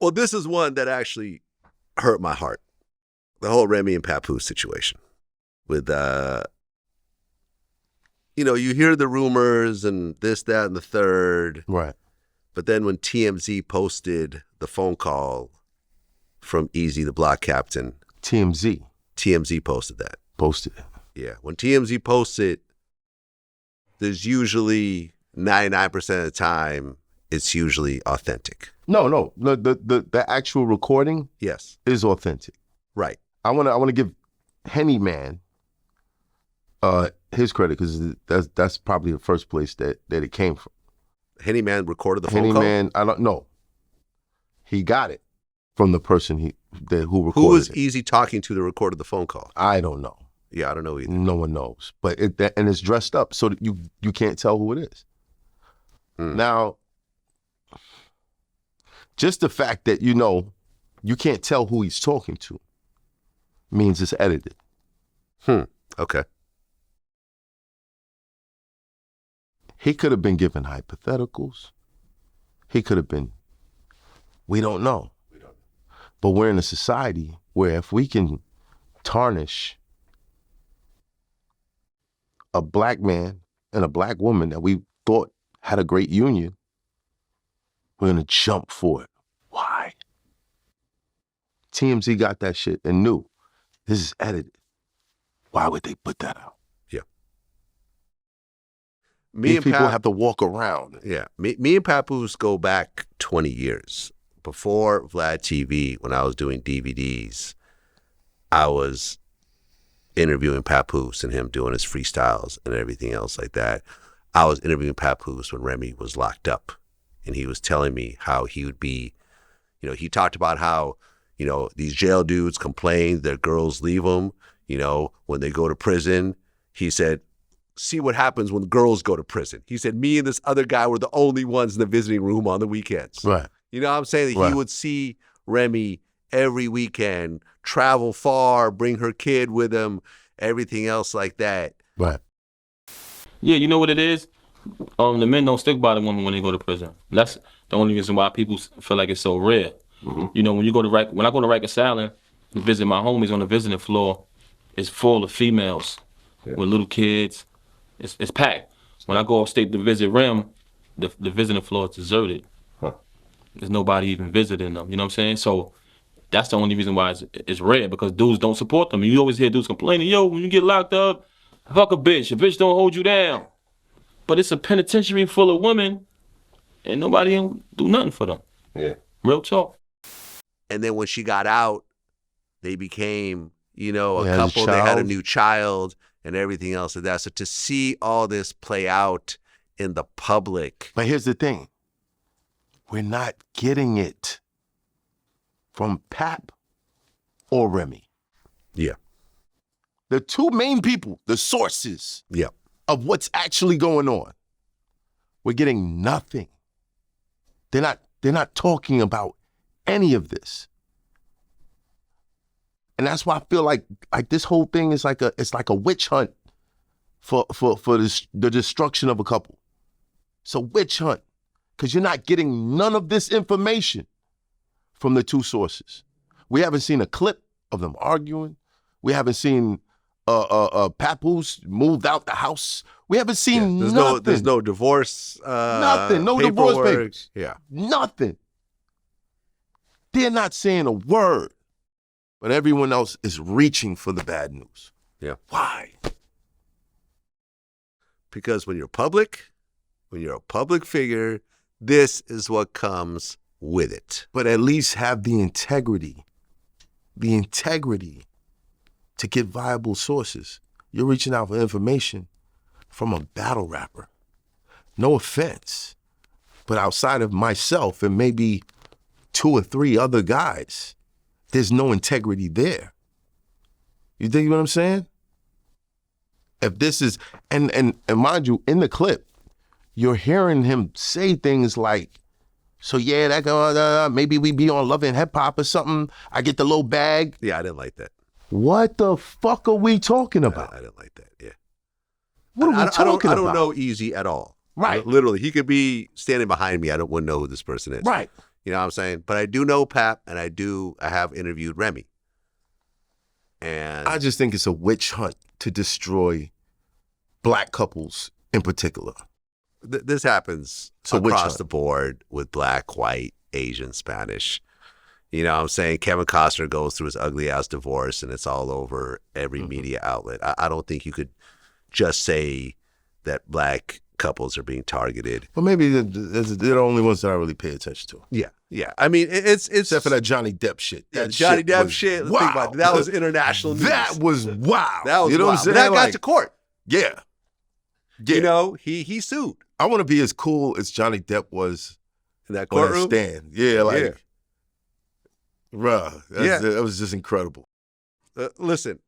Well, this is one that actually hurt my heart. The whole Remy and Papoose situation with, you hear the rumors and this, that, and the third. Right. But then when TMZ posted the phone call from Eazy, the block captain. TMZ posted that. Posted it. Yeah. When TMZ posts it, there's usually 99% of the time, it's usually authentic. No. The actual recording, yes, is authentic. Right. I want to give Henny Man his credit because that's probably the first place that it came from. Henny Man recorded the phone call? Henny Man, I don't know. He got it from the person who recorded it. Who was Eazy talking to that recorded the phone call? I don't know. Yeah, I don't know either. No one knows. But it's dressed up so that you can't tell who it is. Now, just the fact that you can't tell who he's talking to means it's edited. Okay. He could have been given hypotheticals. He could have been, we don't know. But we're in a society where if we can tarnish a black man and a black woman that we thought had a great union, we're gonna jump for it. Why? TMZ got that shit and knew this is edited. Why would they put that out? Yeah. People have to walk around. Yeah. Me and Papoose go back 20 years. Before Vlad TV, when I was doing DVDs, I was interviewing Papoose and him doing his freestyles and everything else like that. I was interviewing Papoose when Remy was locked up, and he was telling me how he would be, he talked about how, these jail dudes complain their girls leave them, when they go to prison. He said, see what happens when girls go to prison. He said, me and this other guy were the only ones in the visiting room on the weekends. Right. You know what I'm saying? That right. He would see Remy every weekend, travel far, bring her kid with him, everything else like that. Right. Yeah, you know what it is? The men don't stick by the women when they go to prison. That's the only reason why people feel like it's so rare. Mm-hmm. When I go to Rikers Island and visit my homies on the visiting floor, it's full of females with little kids. It's packed. When I go upstate to visit Rem, the visiting floor is deserted. There's nobody even visiting them, you know what I'm saying? So that's the only reason why it's rare, because dudes don't support them. You always hear dudes complaining, when you get locked up, fuck a bitch don't hold you down. But it's a penitentiary full of women and nobody don't do nothing for them. Yeah. Real talk. And then when she got out, they became, a couple, they had a new child and everything else like that. So to see all this play out in the public. But here's the thing. We're not getting it from Pap or Remy. Yeah. The two main people, the sources of what's actually going on. We're getting nothing. They're not talking about any of this. And that's why I feel like this whole thing is like a witch hunt for the destruction of a couple. It's a witch hunt. Because you're not getting none of this information from the two sources. We haven't seen a clip of them arguing. We haven't seen Papoose moved out the house. We haven't seen nothing. There's no divorce. Nothing. No paperwork. Divorce papers. Yeah. Nothing. They're not saying a word. But everyone else is reaching for the bad news. Yeah. Why? Because when you're a public figure, this is what comes with it. But at least have the integrity to get viable sources. You're reaching out for information from a battle rapper. No offense, but outside of myself and maybe 2 or 3 other guys, there's no integrity there. You think what I'm saying? If this is, and mind you, in the clip, you're hearing him say things like, so yeah, that maybe we be on Love and Hip Hop or something. I get the little bag. Yeah, I didn't like that. What the fuck are we talking about? I didn't like that, yeah. What are we talking about? I don't know Eazy at all. Right. Literally, he could be standing behind me. I wouldn't know who this person is. Right. You know what I'm saying? But I do know Pap, and I have interviewed Remy. And I just think it's a witch hunt to destroy black couples in particular. This happens across the board with black, white, Asian, Spanish. You know what I'm saying? Kevin Costner goes through his ugly ass divorce, and it's all over every media outlet. I don't think you could just say that black couples are being targeted. Well, maybe they're the only ones that I really pay attention to. Yeah. I mean, it's except for that Johnny Depp shit. That Johnny Depp shit. Wow. Think about it. That was international news. That was wow. That was you know wild. what I'm saying? But that got to court. Yeah. You know, he sued. I want to be as cool as Johnny Depp was in that on courtroom. That stand. Yeah, bruh, that was just incredible. Listen,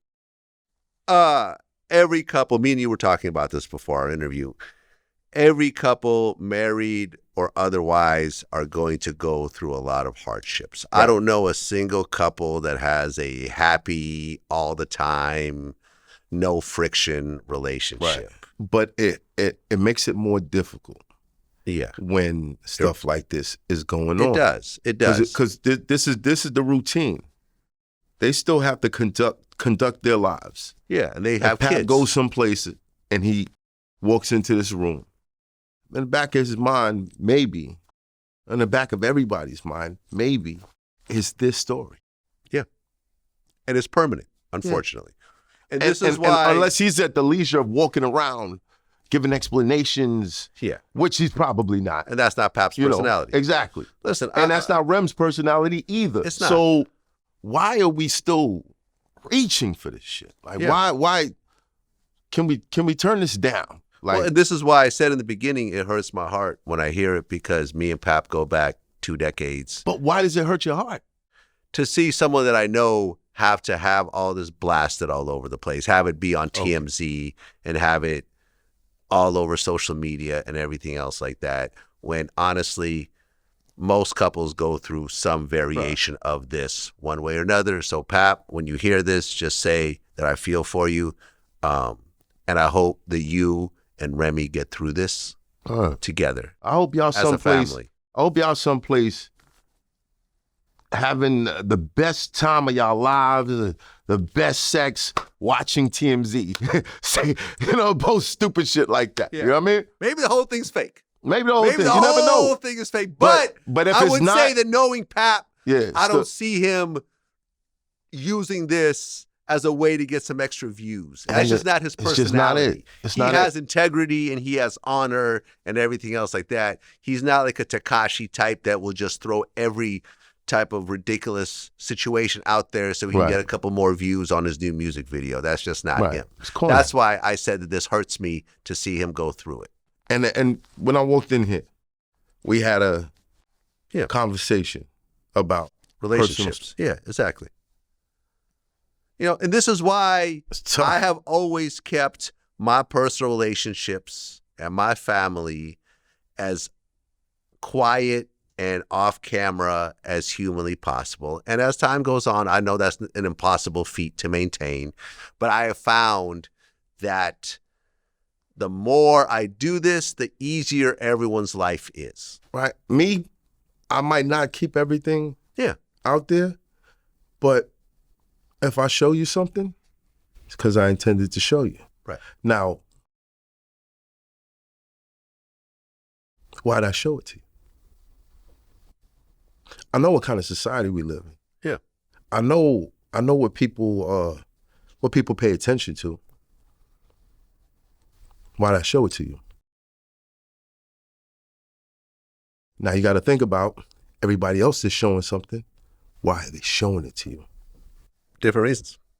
every couple, me and you were talking about this before our interview, every couple, married or otherwise, are going to go through a lot of hardships. Right. I don't know a single couple that has a happy, all the time, no friction relationship. Right. But it makes it more difficult. Yeah, when stuff like this is going on. It does. Because this is the routine. They still have to conduct their lives. Yeah, and they have Pat kids. Goes someplace and he walks into this room. In the back of his mind, maybe, in the back of everybody's mind, maybe, is this story. Yeah, and it's permanent, unfortunately. Yeah. And this is why, unless he's at the leisure of walking around, giving explanations, which he's probably not. And that's not Pap's personality. Exactly. Listen, and that's not Rem's personality either. It's not. So why are we still reaching for this shit? Like, why can we turn this down? Like, well, and this is why I said in the beginning, it hurts my heart when I hear it, because me and Pap go back 2 decades. But why does it hurt your heart? To see someone that I know have to have all this blasted all over the place, have it be on TMZ and have it all over social media and everything else like that, when honestly, most couples go through some variation of this one way or another. So Pap, when you hear this, just say that I feel for you. And I hope that you and Remy get through this together. I hope y'all someplace. Family. I hope y'all someplace having the best time of y'all lives, the best sex, watching TMZ. Say, post stupid shit like that. Yeah. You know what I mean? Maybe the whole thing's fake. Maybe the whole thing. You never know. The whole thing is fake. But if I it's would not, say that knowing Pap, I don't see him using this as a way to get some extra views. That's just not his personality. It's just not it. It's not he has integrity and he has honor and everything else like that. He's not like a Tekashi type that will just throw every type of ridiculous situation out there so he can get a couple more views on his new music video. That's just not him. That's why I said that this hurts me to see him go through it. And when I walked in here, we had a conversation about relationships. Yeah, exactly. And this is why I have always kept my personal relationships and my family as quiet and off camera as humanly possible. And as time goes on, I know that's an impossible feat to maintain, but I have found that the more I do this, the easier everyone's life is. Right. Me, I might not keep everything out there, but if I show you something, it's because I intended to show you. Right. Now, why'd I show it to you? I know what kind of society we live in. Yeah. I know what people pay attention to. Why'd I show it to you? Now you got to think about everybody else is showing something. Why are they showing it to you? Different reasons.